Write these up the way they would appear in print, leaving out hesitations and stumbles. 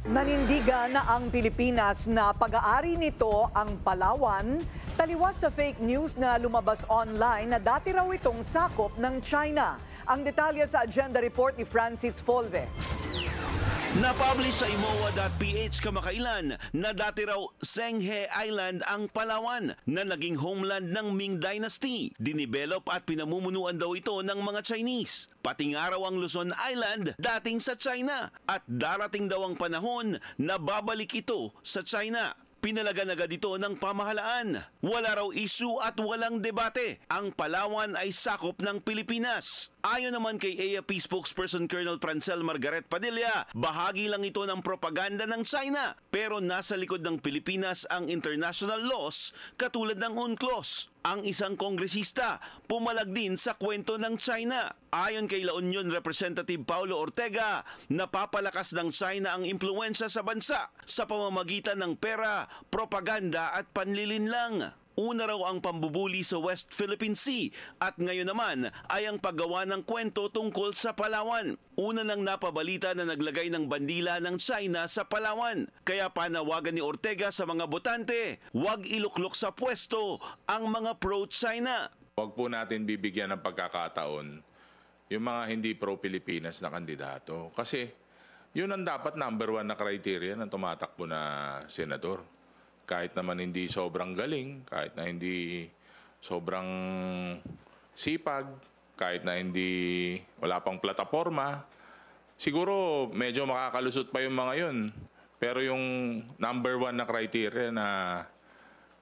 Nanindigan na ang Pilipinas na pag-aari nito ang Palawan, taliwas sa fake news na lumabas online na dati raw itong sakop ng China. Ang detalye sa agenda report ni Francis Folve. Napublish sa imoa.ph kamakailan na dati raw Senghe Island ang Palawan na naging homeland ng Ming Dynasty. Dinivelop at pinamumunuan daw ito ng mga Chinese. Pati nga raw ang Luzon Island dating sa China at darating daw ang panahon na babalik ito sa China. Pinalagan agad ito ng pamahalaan. Wala raw issue at walang debate. Ang Palawan ay sakop ng Pilipinas. Ayon naman kay AFP spokesperson Colonel Francel Margaret Padilla, bahagi lang ito ng propaganda ng China. Pero nasa likod ng Pilipinas ang international laws katulad ng UNCLOS. Ang isang kongresista pumalag din sa kwento ng China. Ayon kay La Union Representative Paulo Ortega, napapalakas ng China ang impluwensya sa bansa sa pamamagitan ng pera, propaganda at panlilinlang. Una raw ang pambubuli sa West Philippine Sea at ngayon naman ay ang paggawa ng kwento tungkol sa Palawan. Una nang napabalita na naglagay ng bandila ng China sa Palawan. Kaya panawagan ni Ortega sa mga botante, huwag iluklok sa pwesto ang mga pro-China. Huwag po natin bibigyan ng pagkakataon yung mga hindi pro-Pilipinas na kandidato. Kasi yun ang dapat number one na criteria ng tumatakbo na senador. Kahit naman hindi sobrang galing, kahit na hindi sobrang sipag, kahit na hindi wala pang plataforma, siguro medyo makakalusot pa yung mga yun. Pero yung number one na criteria na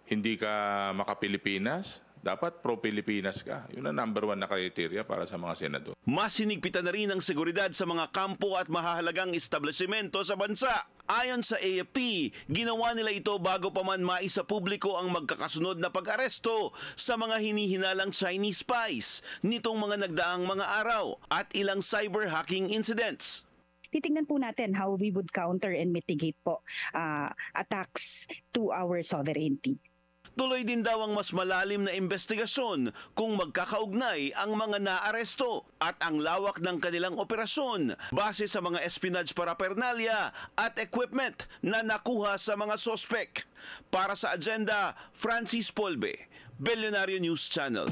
hindi ka maka-Pilipinas, dapat pro-Pilipinas ka. Yun ang number one na criteria para sa mga senador. Mas sinigpitan na rin ang seguridad sa mga kampo at mahahalagang establishmento sa bansa. Ayon sa AFP, ginawa nila ito bago pa man maisa publiko ang magkakasunod na pag-aresto sa mga hinihinalang Chinese spies nitong mga nagdaang mga araw at ilang cyber hacking incidents. Titingnan po natin how we would counter and mitigate po attacks to our sovereignty. Tuloy din daw ang mas malalim na investigasyon kung magkakaugnay ang mga naaresto at ang lawak ng kanilang operasyon base sa mga espionage paraphernalia at equipment na nakuha sa mga sospek. Para sa agenda, Francis Polve, Billionaire News Channel.